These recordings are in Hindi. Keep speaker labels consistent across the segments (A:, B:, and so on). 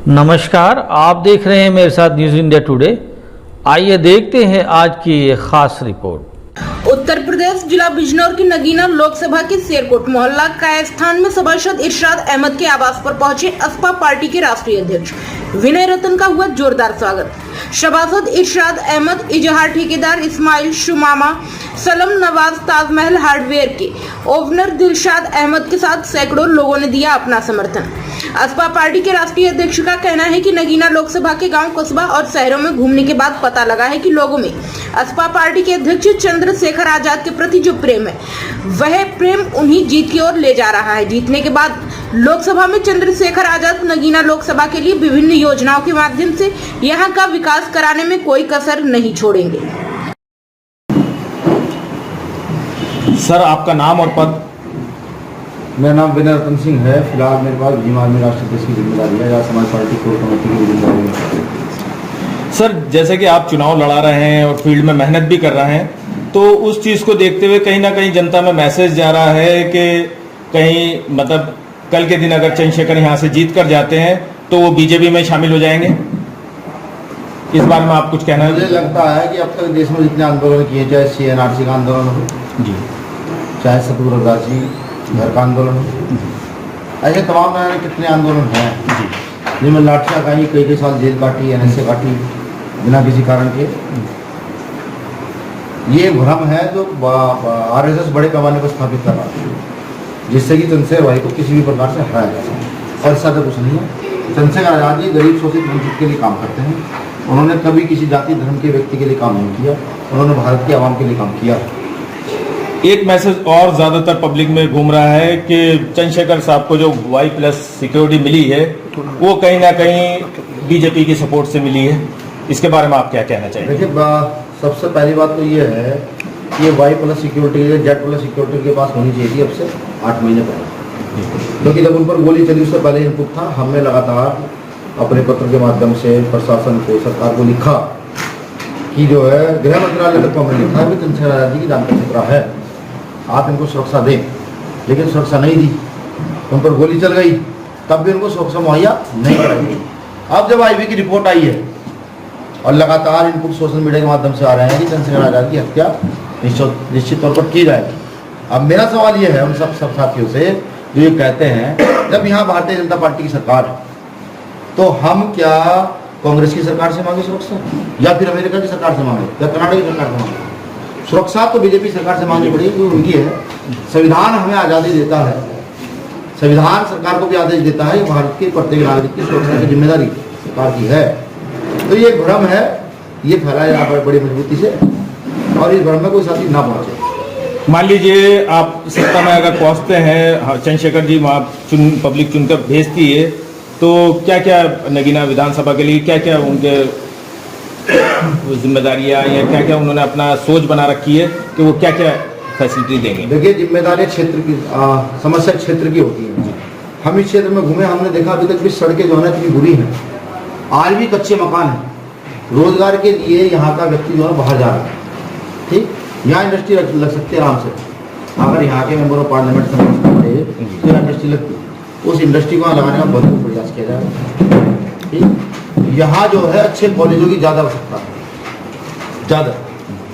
A: नमस्कार, आप देख रहे हैं मेरे साथ न्यूज़ इंडिया टुडे। आइए देखते हैं आज की ये खास रिपोर्ट।
B: उत्तर प्रदेश जिला बिजनौर की नगीना लोकसभा के शेरकोट मोहल्ला कायस्थान में सभासद इरशाद अहमद के आवास पर पहुंचे असपा पार्टी के राष्ट्रीय अध्यक्ष विनय रतन का हुआ जोरदार स्वागत। सभासद इरशाद अहमद, इजहार ठेकेदार इस्माइल शुमामा, सलम नवाज, ताजमहल हार्डवेयर के ओनर दिलशाद अहमद के साथ सैकड़ों लोगों ने दिया अपना समर्थन। असपा पार्टी के राष्ट्रीय अध्यक्ष का कहना है कि नगीना लोकसभा के गांव, कस्बा और शहरों में घूमने के बाद पता लगा है कि लोगों में असपा पार्टी के अध्यक्ष चंद्रशेखर आजाद के प्रति जो प्रेम है, वह प्रेम उन्हीं जीत की ओर ले जा रहा है। जीतने के बाद लोकसभा में चंद्रशेखर आजाद नगीना लोकसभा के लिए विभिन्न योजनाओं के माध्यम से यहाँ का विकास कराने में कोई कसर नहीं छोड़ेंगे।
C: सर, आपका नाम और पद?
D: मेरा नाम विनय रतन सिंह है। फिलहाल मेरे पास भीम आर्मी राष्ट्रीय अध्यक्ष की जिम्मेदारी है या समाज पार्टी कोर कमेटी की जिम्मेदारी है।
C: सर, जैसे कि आप चुनाव लड़ा रहे हैं और फील्ड में मेहनत भी कर रहे हैं, तो उस चीज़ को देखते हुए कहीं ना कहीं जनता में मैसेज जा रहा है कि कहीं मतलब कल के दिन अगर चंद्रशेखर यहाँ से जीत कर जाते हैं तो वो बीजेपी में शामिल हो जाएंगे। इस बारे में आप कुछ कहना है?
D: मुझे लगता है कि अब तक देश में जितने आंदोलन किए, चाहे CNRC का आंदोलन हो
C: जी,
D: चाहे सतुरदासी घर का आंदोलन हो, ऐसे तमाम कितने आंदोलन हैं जिनमें लाठियाँ खाई, कई साल जेल काटी, NSA काटी बिना किसी कारण के। ये भ्रम है जो RSS बड़े पैमाने पर स्थापित कर रहा है, जिससे कि चंद्रशेखर भाई को किसी भी प्रकार से हराया जा सके। और ऐसा तो कुछ नहीं है। चंद्रशेखर आजाद जी गरीब शोषित वंचित के लिए काम करते हैं। उन्होंने कभी किसी जाति धर्म के व्यक्ति के लिए काम नहीं किया, उन्होंने भारत की आवाम के लिए काम किया।
C: एक मैसेज और ज़्यादातर पब्लिक में घूम रहा है कि चंद्रशेखर साहब को जो Y+ सिक्योरिटी मिली है वो कहीं ना कहीं बीजेपी की सपोर्ट से मिली है। इसके बारे में आप क्या कहना चाहिए?
D: देखिए, सबसे पहली बात तो ये है कि ये Y+ सिक्योरिटी, Z+ सिक्योरिटी के पास होनी चाहिए थी अब से 8 महीने पहले, क्योंकि जब उन पर गोली चली उससे पहले इनपुट था। हमने लगातार अपने पत्र के माध्यम से प्रशासन को, सरकार को लिखा कि जो है गृह मंत्रालय तक हमने लिखा है कि चंद्रशेखर आजाद जी की जान का खतरा है, आप इनको सुरक्षा दें। लेकिन सुरक्षा नहीं दी, उन पर गोली चल गई, तब भी उनको सुरक्षा मुहैया नहीं कराई। अब जब IB की रिपोर्ट आई है और लगातार इनपुट सोशल मीडिया के माध्यम से आ रहे हैं कि चंद्रशेखर आजाद की हत्या निश्चित तौर पर की जाएगी। अब मेरा सवाल ये है उन सब साथियों से जो ये कहते हैं, जब यहाँ भारतीय जनता पार्टी की सरकार है तो हम क्या कांग्रेस की सरकार से मांगे सुरक्षा, या फिर अमेरिका की सरकार से मांगे, या कर्नाटक की सरकार से मांगे? सुरक्षा तो बीजेपी सरकार से मांगनी पड़ेगी, जो उनकी है। संविधान हमें आज़ादी देता है, संविधान सरकार को भी आदेश देता है कि भारत के प्रत्येक नागरिक की सुरक्षा की जिम्मेदारी सरकार की है। तो ये भ्रम है, ये फैलाया यहाँ पर बड़ी मजबूती से, और इस भ्रम में कोई साथी ना पहुंचे।
C: मान लीजिए आप सत्ता में अगर पहुंचते हैं, चंद्रशेखर जी वहाँ पब्लिक चुनकर भेजती है, तो क्या क्या नगीना विधानसभा के लिए क्या क्या उनके जिम्मेदारियां या क्या क्या उन्होंने अपना सोच बना रखी है कि वो क्या क्या फैसिलिटी देंगे?
D: देखिए, जिम्मेदारी क्षेत्र की, समस्या क्षेत्र की होती है। हम इस क्षेत्र में घूमे, हमने देखा अभी तक भी सड़कें जो है इतनी बुरी हैं, आज भी कच्चे मकान हैं। रोजगार के लिए यहाँ का व्यक्ति जो है बाहर जा रहा है। ठीक, यहाँ इंडस्ट्री लग सकती है आराम से, अगर यहाँ के मेंबर ऑफ पार्लियामेंट तो यहाँ इंडस्ट्री लगती है, उस इंडस्ट्री को लगाने का भरपूर प्रयास किया जाएगा। ठीक, यहाँ जो है अच्छे कॉलेजों की ज़्यादा आवश्यकता है, ज़्यादा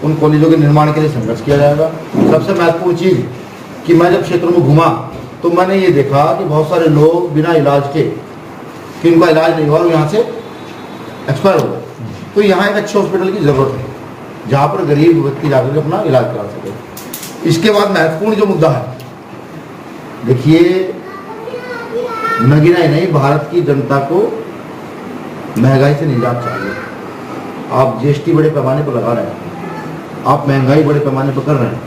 D: उन कॉलेजों के निर्माण के लिए संघर्ष किया जाएगा। सबसे महत्वपूर्ण चीज़ कि मैं जब क्षेत्रों में घूमा तो मैंने ये देखा कि बहुत सारे लोग बिना इलाज के, कि उनका इलाज नहीं हुआ, यहाँ से एक्सपायर हो गए। तो यहाँ एक अच्छे हॉस्पिटल की ज़रूरत है जहाँ पर गरीब व्यक्ति जाकर अपना इलाज करा सके। इसके बाद महत्वपूर्ण जो मुद्दा है, देखिए, नगीना ही नहीं, भारत की जनता को महंगाई से निजात चाहिए। आप GST बड़े पैमाने पर लगा रहे हैं, आप महंगाई बड़े पैमाने पर कर रहे हैं।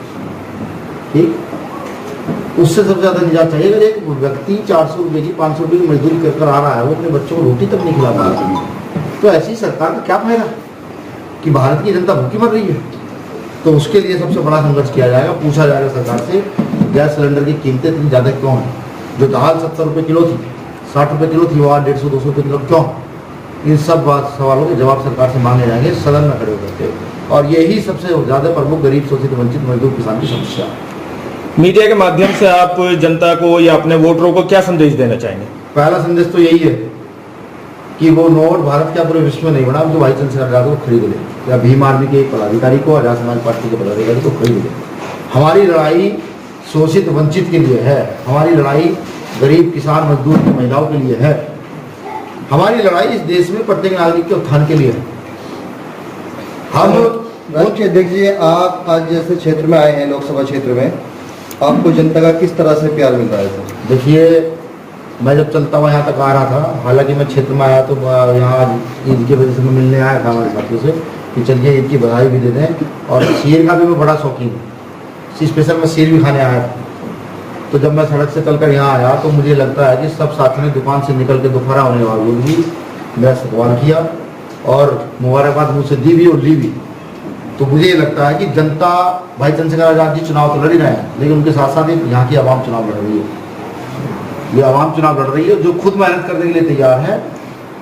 D: ठीक, उससे सबसे ज़्यादा निजात चाहिए। अगर एक व्यक्ति 400 रुपये की, 500 रुपये की मजदूरी कर आ रहा है, वो अपने बच्चों को रोटी तक नहीं खिला पा रहा, तो ऐसी सरकार का क्या फायदा कि भारत की जनता भूखी मर रही है? तो उसके लिए सबसे बड़ा संघर्ष किया जाएगा। पूछा जाएगा सरकार से, गैस सिलेंडर की कीमतें इतनी ज़्यादा क्यों हैं? जो दाल 70 रुपये किलो थी, 60 रुपये किलो थी, वो 150-200 रुपये किलो क्यों? इन सब सवालों के जवाब सरकार से मांगे जाएंगे सदन में खड़े होकर के। और यही सबसे ज़्यादा प्रमुख गरीब शोषित वंचित मजदूर किसान की समस्या है।
C: मीडिया के माध्यम से आप जनता को या अपने वोटरों को क्या संदेश देना चाहेंगे?
D: पहला संदेश तो यही है कि वो नोट भारत के पूरे विश्व में नहीं बना, जो भाई चंद्रशेखर आजाद को खरीद ले, या भीम आर्मी के पदाधिकारी को, आजाद समाज पार्टी के पदाधिकारी को खरीद ले। हमारी लड़ाई शोषित वंचित के लिए है, हमारी लड़ाई गरीब किसान मजदूर की महिलाओं के लिए है, हमारी लड़ाई इस देश में प्रत्येक नागरिक के उत्थान के लिए है। हम
E: राष्ट्रीय अध्यक्ष जी, आप आज जैसे क्षेत्र में आए हैं, लोकसभा क्षेत्र में, आपको जनता का किस तरह से प्यार मिल रहा है सर?
D: देखिए, मैं जब चलता हुआ यहाँ तक आ रहा था, हालांकि मैं क्षेत्र में आया तो यहाँ ईद की वजह से मैं मिलने आया था हमारे साथियों से कि चलिए ईद की बधाई भी दे दें, और शेर का भी मैं बड़ा शौकीन हूँ, स्पेशल मैं शेर भी खाने आया था। तो जब मैं सड़क से चलकर यहाँ आया तो मुझे लगता है कि सब साथियों ने दुकान से निकल के दोपहर होने वाली भी मेरा सवाल किया और मुबारकबाद मुझसे दी भी और ली भी। तो मुझे ये लगता है कि जनता, भाई चंद्रशेखर आजाद जी चुनाव तो लड़ ही रहे हैं, लेकिन उनके साथ साथ यहाँ की आवाम चुनाव लड़ रही है। ये आवाम चुनाव लड़ रही है जो खुद मेहनत करने के लिए तैयार है।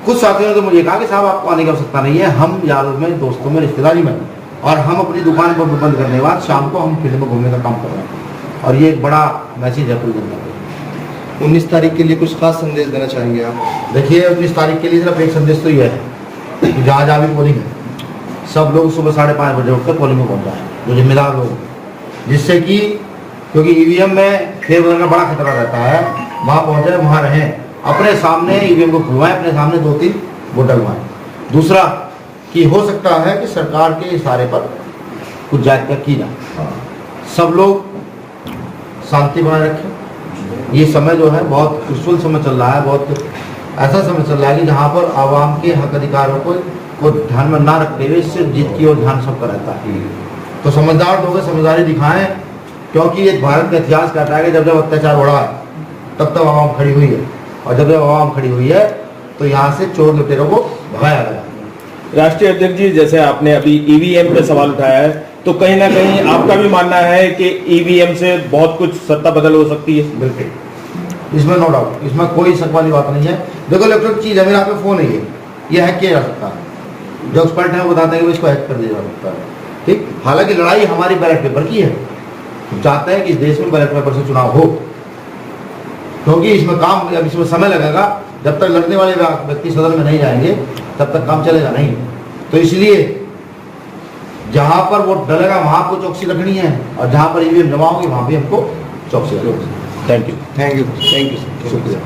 D: कुछ साथियों ने तो मुझे कहा कि साहब आपको आने की आवश्यकता नहीं है, हम यारों में, दोस्तों में, रिश्तेदारी में, और हम अपनी दुकान पर बंद करने के बाद शाम को हम फील्ड में घूमने का काम कर रहे हैं, और ये एक बड़ा मैसेज है पूरी जनता को।
E: 19 तारीख के लिए कुछ खास संदेश देना चाहेंगे आप?
D: देखिए, 19 तारीख के लिए सिर्फ एक संदेश तो ये है कि जहाँ जहाँ भी पोलिंग है सब लोग सुबह 5:30 बजे उठकर पोलिंग में पहुँच जाए, जो जिम्मेदार लोग, जिससे कि क्योंकि ईवीएम में फेरबदल का बड़ा खतरा रहता है, वहाँ पहुँचे, वहाँ रहें, अपने सामने ईवीएम को खुलवाएं, अपने सामने 2-3 वोट डलवाएं। दूसरा कि हो सकता है कि सरकार के इशारे पर कुछ जांच की जाए, सब लोग शांति बनाए रखें। ये समय जो है बहुत क्रुशियल समय चल रहा है, बहुत ऐसा समय चल रहा है कि जहाँ पर आवाम के हक अधिकारों को ध्यान में ना रखते हुए इससे जीत की ओर ध्यान सबका रहता है। तो समझदार लोग समझदारी दिखाएं, क्योंकि एक भारत का इतिहास कहता है कि जब जब अत्याचार बढ़ा है तब तब आवाम खड़ी हुई है, और जब जब आवाम खड़ी हुई है तो यहाँ से चोर लुटेरों को भगाया गया।
C: राष्ट्रीय अध्यक्ष जी, जैसे आपने अभी ईवीएम पे सवाल उठाया है, तो कहीं ना कहीं आपका भी मानना है कि ईवीएम से बहुत कुछ सत्ता बदल हो सकती है?
D: बिल्कुल, इसमें नो डाउट, इसमें कोई शक वाली बात नहीं है। देखो, इलेक्ट्रॉनिक चीज है, मेरे हाथ में फोन है, ये हैक किया जा सकता है, जो एक्सपर्ट है वो बताते हैं कि इसको हैक कर दिया जा सकता है। ठीक, हालांकि लड़ाई हमारी बैलेट पेपर की है, हम चाहते हैं कि इस देश में बैलेट पेपर से चुनाव हो, क्योंकि इसमें काम, अब इसमें समय लगेगा, जब तक लड़ने वाले व्यक्ति सदन में नहीं जाएंगे तब तक काम चलेगा नहीं। तो इसलिए जहां पर वोट डलेगा वहां आपको चौकसी रखनी है, और जहां पर ईवीएम जमा होगी वहां भी हमको चौकसी रखनी है।
C: Thank you.
E: Thank you sir, शुक्रिया।